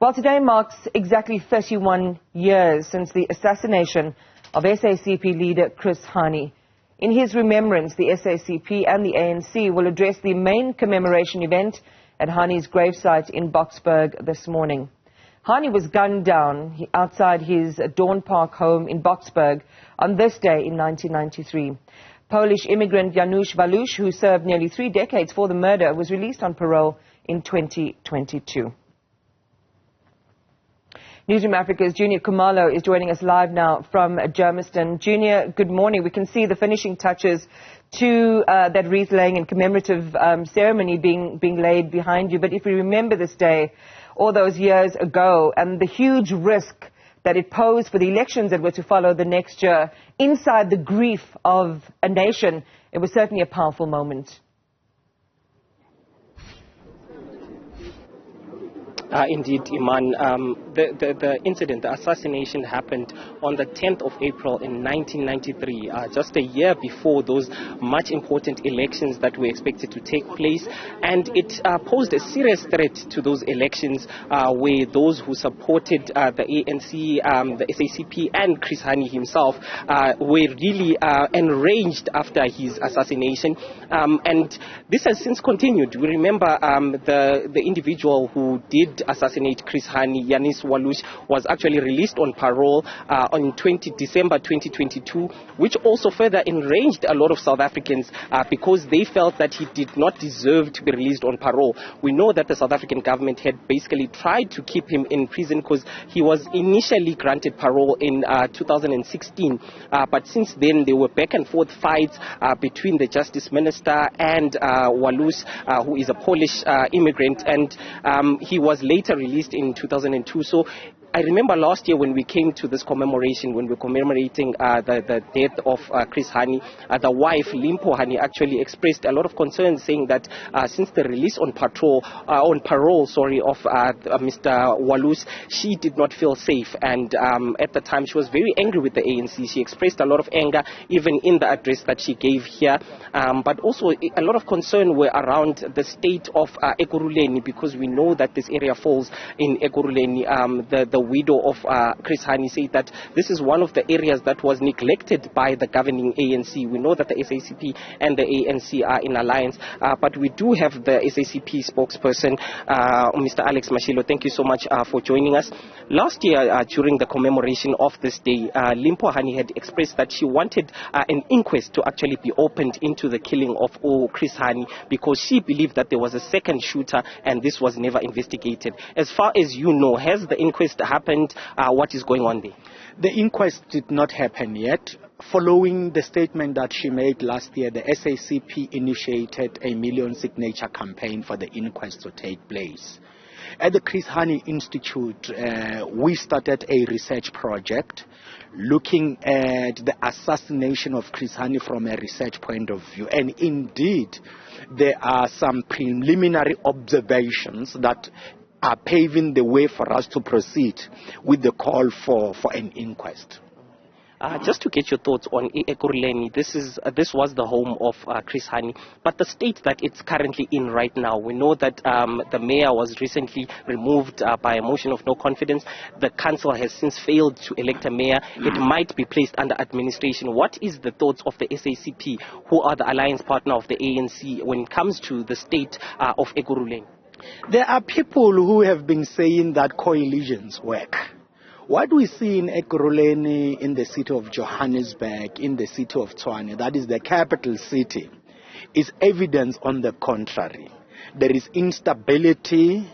Well, today marks exactly 31 years since the assassination of SACP leader Chris Hani. In his remembrance, the SACP and the ANC will address the main commemoration event at Hani's gravesite in Boksburg this morning. Hani was gunned down outside his Dawn Park home in Boksburg on this day in 1993. Polish immigrant Janusz Waluś, who served nearly 3 decades for the murder, was released on parole in 2022. Newzroom Africa's Juniour Khumalo is joining us live now from Germiston. Juniour, good morning. We can see the finishing touches to that wreath-laying and commemorative ceremony being laid behind you. But if we remember this day all those years ago and the huge risk that it posed for the elections that were to follow the next year, inside the grief of a nation, it was certainly a powerful moment. Indeed, Iman. The incident, the assassination, happened on the 10th of April in 1993, just a year before those much important elections that were expected to take place. And it posed a serious threat to those elections where those who supported the ANC, the SACP and Chris Hani himself were really enraged after his assassination. And this has since continued. We remember the individual who did assassinate Chris Hani, Janusz Waluś, was actually released on parole on December 2022, which also further enraged a lot of South Africans because they felt that he did not deserve to be released on parole. We know that the South African government had basically tried to keep him in prison because he was initially granted parole in 2016, but since then there were back and forth fights between the Justice Minister and Waluś, who is a Polish immigrant, and he was later released in 2002. So I remember last year when we came to this commemoration, when we were commemorating the death of Chris Hani, the wife, Limpo Hani, actually expressed a lot of concern, saying that since the release on parole of Mr. Waluś, she did not feel safe. And at the time, she was very angry with the ANC. She expressed a lot of anger, even in the address that she gave here. But also a lot of concern were around the state of Ekurhuleni, because we know that this area falls in Ekurhuleni. The widow of Chris Hani said that this is one of the areas that was neglected by the governing ANC. We know that the SACP and the ANC are in alliance, but we do have the SACP spokesperson, Mr. Alex Mashilo. Thank you so much for joining us. Last year, during the commemoration of this day, Limpo Hani had expressed that she wanted an inquest to actually be opened into the killing of Chris Hani, because she believed that there was a second shooter and this was never investigated. As far as you know, has the inquest happened? What is going on there? The inquest did not happen yet. Following the statement that she made last year, the SACP initiated a 1 million signature campaign for the inquest to take place. At the Chris Hani Institute, we started a research project looking at the assassination of Chris Hani from a research point of view. And indeed, there are some preliminary observations that are paving the way for us to proceed with the call for an inquest. Just to get your thoughts on Ekurhuleni, this was the home of Chris Hani, but the state that it's currently in right now, we know that the mayor was recently removed by a motion of no confidence. The council has since failed to elect a mayor. It might be placed under administration. What is the thoughts of the SACP, who are the alliance partner of the ANC, when it comes to the state of Ekurhuleni? There are people who have been saying that coalitions work. What we see in Ekurhuleni, in the city of Johannesburg, in the city of Tshwane, that is the capital city, is evidence on the contrary. There is instability.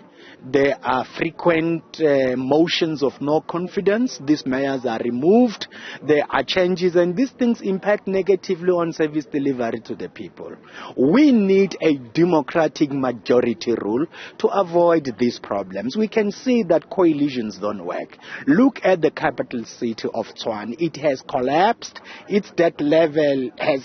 There are frequent motions of no confidence. These mayors are removed. There are changes, and these things impact negatively on service delivery to the people. We need a democratic majority rule to avoid these problems. We can see that coalitions don't work. Look at the capital city of Tshwane. It has collapsed. Its debt level has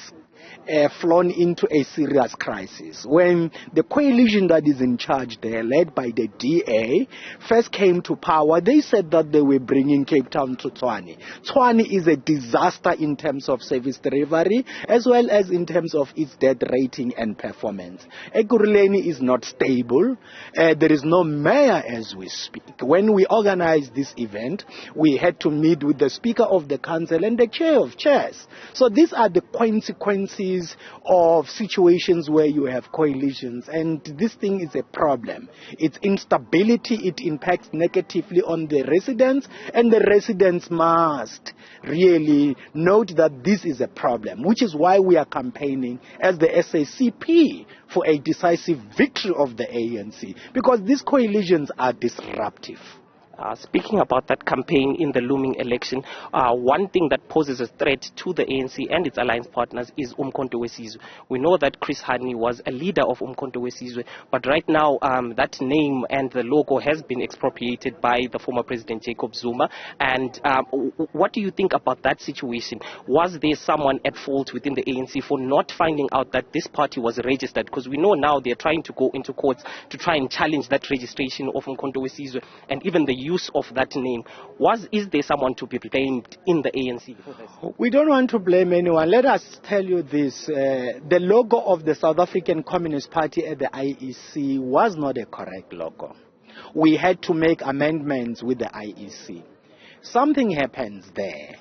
flown into a serious crisis. When the coalition that is in charge there, led by the DA, first came to power, they said that they were bringing Cape Town to Tshwane. Tshwane is a disaster in terms of service delivery, as well as in terms of its debt rating and performance. Ekurhuleni is not stable. There is no mayor as we speak. When we organized this event, we had to meet with the Speaker of the Council and the Chair of Chairs. So these are the consequences of situations where you have coalitions, and this thing is a problem. It's instability, it impacts negatively on the residents, and the residents must really note that this is a problem, which is why we are campaigning as the SACP for a decisive victory of the ANC, because these coalitions are disruptive. Speaking about that campaign in the looming election, one thing that poses a threat to the ANC and its alliance partners is Umkhonto weSizwe. We know that Chris Hani was a leader of Umkhonto weSizwe, but right now that name and the logo has been expropriated by the former President Jacob Zuma. And what do you think about that situation? Was there someone at fault within the ANC for not finding out that this party was registered? Because we know now they're trying to go into courts to try and challenge that registration of Umkhonto weSizwe and even the use of that name. Is there someone to be blamed in the ANC for this? We don't want to blame anyone. Let us tell you this. The logo of the South African Communist Party at the IEC was not a correct logo. We had to make amendments with the IEC. Something happens there.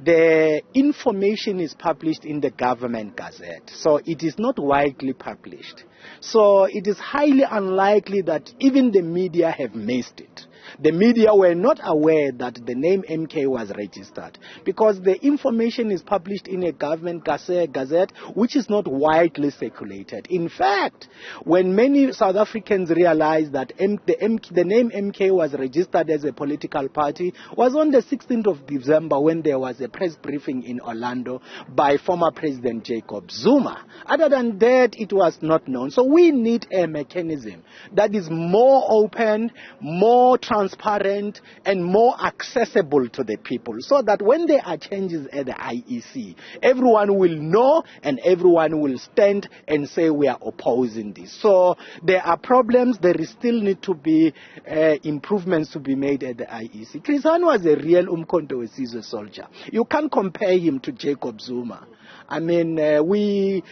The information is published in the government gazette, so it is not widely published. So it is highly unlikely that even the media have missed it. The media were not aware that the name MK was registered because the information is published in a government gazette which is not widely circulated. In fact, when many South Africans realized that the name MK was registered as a political party was on the 16th of December when there was a press briefing in Orlando by former President Jacob Zuma. Other than that, it was not known. So we need a mechanism that is more open, more transparent, and more accessible to the people, so that when there are changes at the IEC, everyone will know and everyone will stand and say we are opposing this. So there are problems. There is still need to be improvements to be made at the IEC. Chris Hani was a real Umkhonto weSizwe soldier. You can't compare him to Jacob Zuma. I mean, we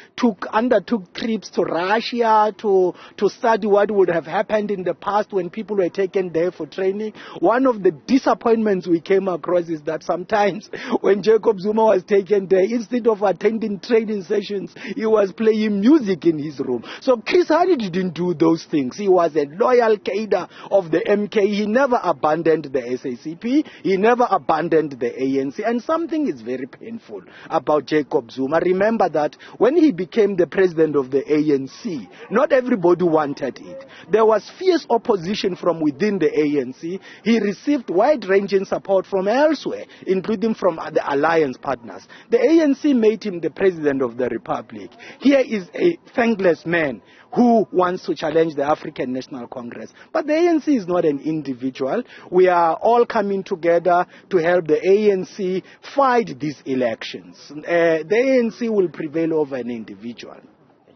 undertook trips to Russia to study what would have happened in the past when people were taken there for training. One of the disappointments we came across is that sometimes when Jacob Zuma was taken there, instead of attending training sessions, he was playing music in his room. So Chris Hani didn't do those things. He was a loyal cadre of the MK. He never abandoned the SACP. He never abandoned the ANC. And something is very painful about Jacob Zuma. Remember that when he became the president of the ANC, not everybody wanted it. There was fierce opposition from within the ANC. He received wide-ranging support from elsewhere, including from the alliance partners. The ANC made him the president of the republic. Here is a thankless man who wants to challenge the African National Congress. But the ANC is not an individual. We are all coming together to help the ANC fight these elections. The ANC will prevail over an individual.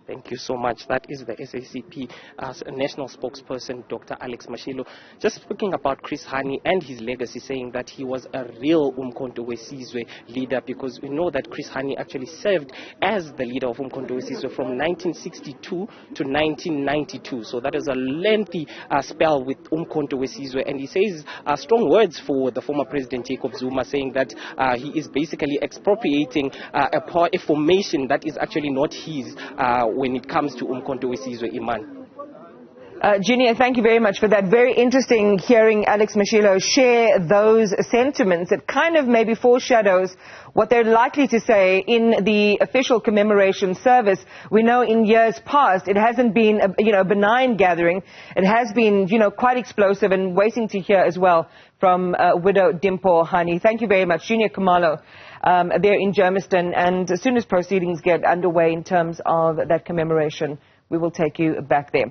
Thank you so much. That is the SACP national spokesperson, Dr. Alex Mashilo, just speaking about Chris Hani and his legacy, saying that he was a real Umkhonto weSizwe leader, because we know that Chris Hani actually served as the leader of Umkhonto weSizwe from 1962 to 1992. So that is a lengthy spell with Umkhonto weSizwe, and he says strong words for the former President Jacob Zuma, saying that he is basically expropriating a formation that is actually not his when it comes to Umkhonto weSizwe, Iman. Juniour, thank you very much for that. Very interesting hearing Alex Mashilo share those sentiments. It kind of maybe foreshadows what they're likely to say in the official commemoration service. We know in years past it hasn't been a benign gathering. It has been quite explosive, and waiting to hear as well from widow Dimpo Hani. Thank you very much. Juniour Khumalo there in Germiston, and as soon as proceedings get underway in terms of that commemoration, we will take you back there.